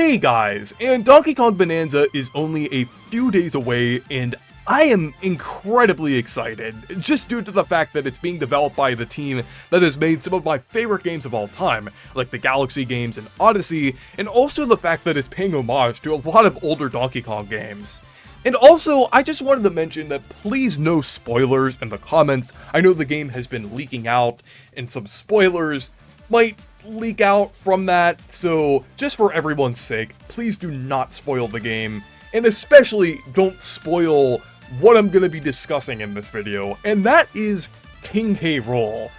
Hey guys, and Donkey Kong Bonanza is only a few days away, and I am incredibly excited, just due to the fact that it's being developed by the team that has made some of my favorite games of all time, like the Galaxy games and Odyssey, and also the fact that it's paying homage to a lot of older Donkey Kong games. And also, I just wanted to mention that please no spoilers in the comments. I know the game has been leaking out, and some spoilers might leak out from that, so just for everyone's sake, please do not spoil the game, and especially don't spoil what I'm going to be discussing in this video, and that is King K. Rool.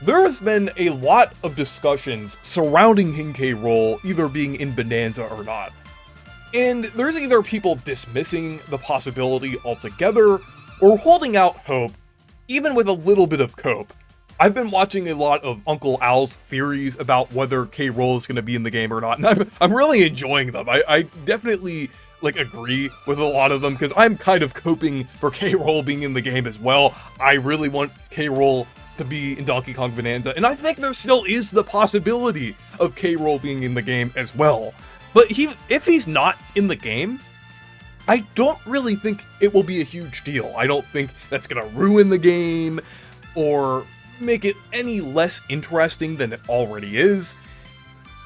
There has been a lot of discussions surrounding King K. Rool either being in Bonanza or not, and there's either people dismissing the possibility altogether, or holding out hope, even with a little bit of cope. I've been watching a lot of Uncle Al's theories about whether K. Rool is going to be in the game or not, and I'm really enjoying them. I definitely agree with a lot of them, because I'm kind of coping for K. Rool being in the game as well. I really want K. Rool to be in Donkey Kong Bonanza, and I think there still is the possibility of K. Rool being in the game as well. But if he's not in the game, I don't really think it will be a huge deal. I don't think that's going to ruin the game, or make it any less interesting than it already is.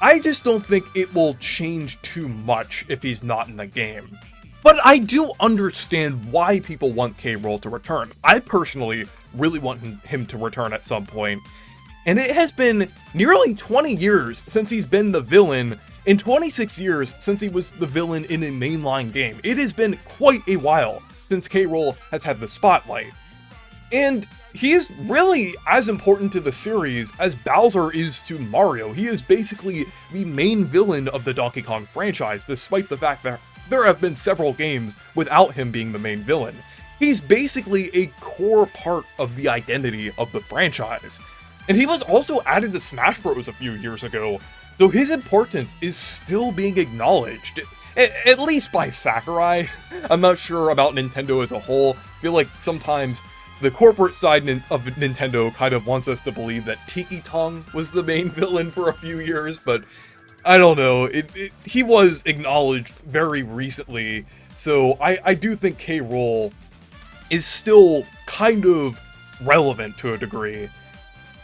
I just don't think it will change too much if he's not in the game. But I do understand why people want K. Rool to return. I personally really want him to return at some point. And it has been nearly 20 years since he's been the villain, and 26 years since he was the villain in a mainline game. It has been quite a while since K. Rool has had the spotlight. And he is really as important to the series as Bowser is to Mario. He is basically the main villain of the Donkey Kong franchise, despite the fact that there have been several games without him being the main villain. He's basically a core part of the identity of the franchise. And he was also added to Smash Bros. A few years ago, though his importance is still being acknowledged. At least by Sakurai. I'm not sure about Nintendo as a whole. I feel like sometimes the corporate side of Nintendo kind of wants us to believe that Tiki Tongue was the main villain for a few years, but I don't know. He was acknowledged very recently, so I do think K. Rool is still kind of relevant to a degree.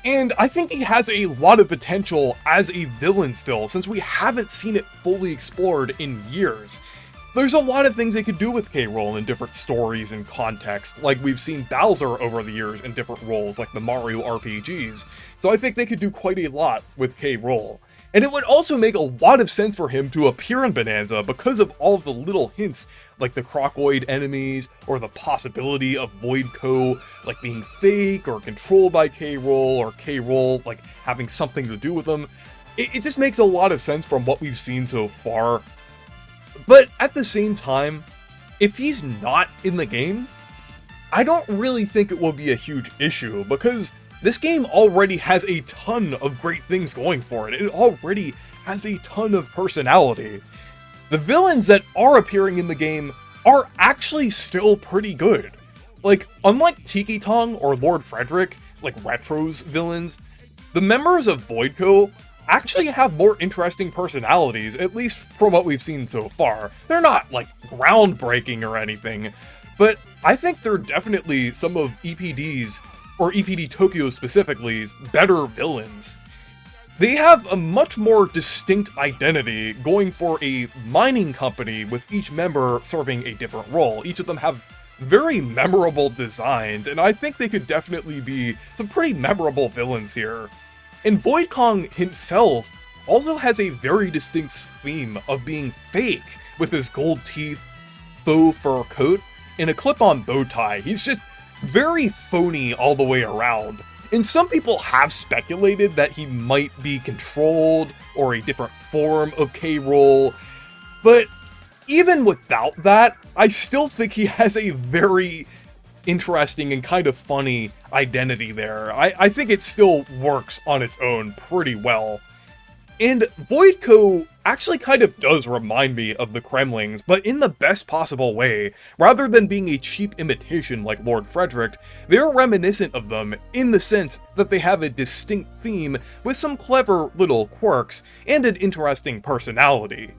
And I think he has a lot of potential as a villain still, since we haven't seen it fully explored in years. There's a lot of things they could do with K. Rool in different stories and context, like we've seen Bowser over the years in different roles, like the Mario RPGs. So I think they could do quite a lot with K. Rool. And it would also make a lot of sense for him to appear in Bonanza because of all of the little hints, like the Crocoid enemies, or the possibility of Voidco being fake or controlled by K. Rool, or K. Rool having something to do with them. It just makes a lot of sense from what we've seen so far. But at the same time, if he's not in the game, I don't really think it will be a huge issue, because this game already has a ton of great things going for it. It already has a ton of personality. The villains that are appearing in the game are actually still pretty good. Unlike Tiki Tongue or Lord Frederick, Retro's villains, the members of Voidco actually have more interesting personalities, at least from what we've seen so far. They're not, groundbreaking or anything, but I think they're definitely some of EPD's, or EPD Tokyo specifically's, better villains. They have a much more distinct identity, going for a mining company with each member serving a different role. Each of them have very memorable designs, and I think they could definitely be some pretty memorable villains here. And Void Kong himself also has a very distinct theme of being fake, with his gold teeth, faux fur coat, and a clip-on bow tie. He's just very phony all the way around. And some people have speculated that he might be controlled, or a different form of K. Rool, but even without that, I still think he has a very interesting and kind of funny identity there. I think it still works on its own pretty well. And Voidco actually kind of does remind me of the Kremlings, but in the best possible way. Rather than being a cheap imitation like Lord Frederick, they're reminiscent of them in the sense that they have a distinct theme with some clever little quirks and an interesting personality.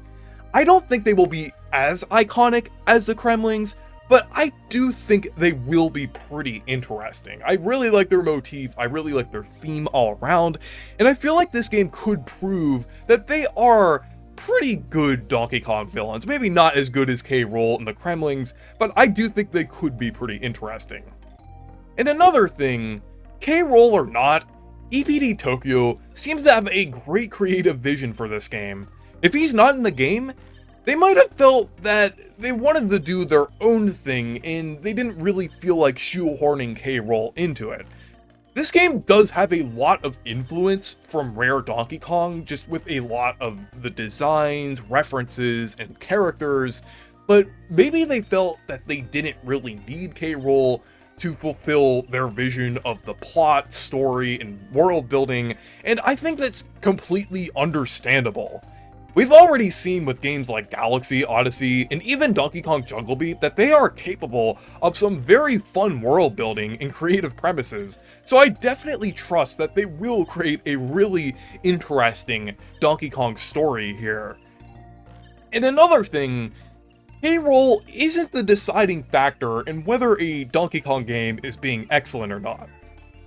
I don't think they will be as iconic as the Kremlings, but I do think they will be pretty interesting. I really like their motif, I really like their theme all around, and I feel like this game could prove that they are pretty good Donkey Kong villains. Maybe not as good as K. Rool and the Kremlings, but I do think they could be pretty interesting. And another thing, K. Rool or not, EPD Tokyo seems to have a great creative vision for this game. If he's not in the game, they might have felt that they wanted to do their own thing and they didn't really feel like shoehorning K. Rool into it. This game does have a lot of influence from Rare Donkey Kong, just with a lot of the designs, references, and characters, but maybe they felt that they didn't really need K. Rool to fulfill their vision of the plot, story, and world building, and I think that's completely understandable. We've already seen with games like Galaxy, Odyssey, and even Donkey Kong Jungle Beat that they are capable of some very fun world building and creative premises, so I definitely trust that they will create a really interesting Donkey Kong story here. And another thing, K. Rool isn't the deciding factor in whether a Donkey Kong game is being excellent or not.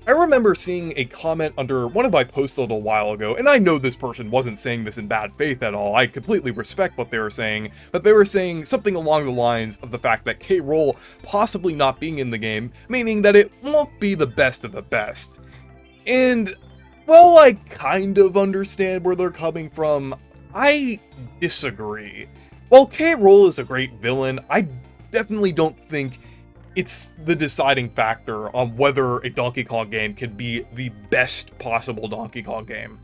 I remember seeing a comment under one of my posts a little while ago, and I know this person wasn't saying this in bad faith at all, I completely respect what they were saying, but they were saying something along the lines of the fact that K. Rool possibly not being in the game, meaning that it won't be the best of the best. And, well, I kind of understand where they're coming from, I disagree. While K. Rool is a great villain, I definitely don't think it's the deciding factor on whether a Donkey Kong game can be the best possible Donkey Kong game.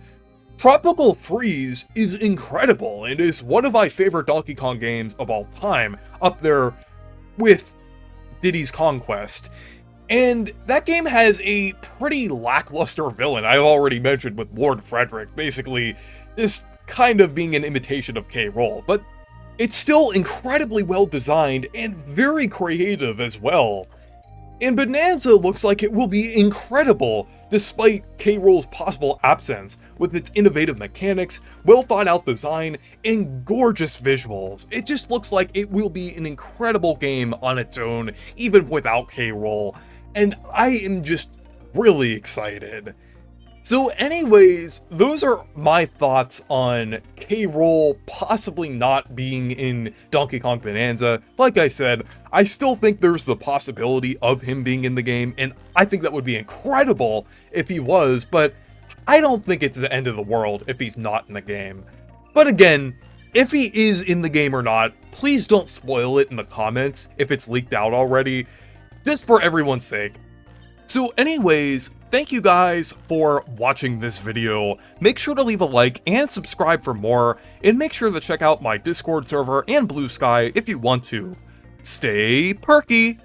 Tropical Freeze is incredible and is one of my favorite Donkey Kong games of all time, up there with Diddy's Conquest. And that game has a pretty lackluster villain, I've already mentioned with Lord Frederick, basically this kind of being an imitation of K. Rool, but it's still incredibly well designed and very creative as well. And Bonanza looks like it will be incredible despite K. Rool's possible absence, with its innovative mechanics, well thought out design, and gorgeous visuals. It just looks like it will be an incredible game on its own, even without K. Rool, and I am just really excited. So anyways, those are my thoughts on K. Rool possibly not being in Donkey Kong Bonanza. Like I said, I still think there's the possibility of him being in the game, and I think that would be incredible if he was, but I don't think it's the end of the world if he's not in the game. But again, if he is in the game or not, please don't spoil it in the comments if it's leaked out already, just for everyone's sake. So anyways, thank you guys for watching this video. Make sure to leave a like and subscribe for more, and make sure to check out my Discord server and Blue Sky if you want to. Stay perky!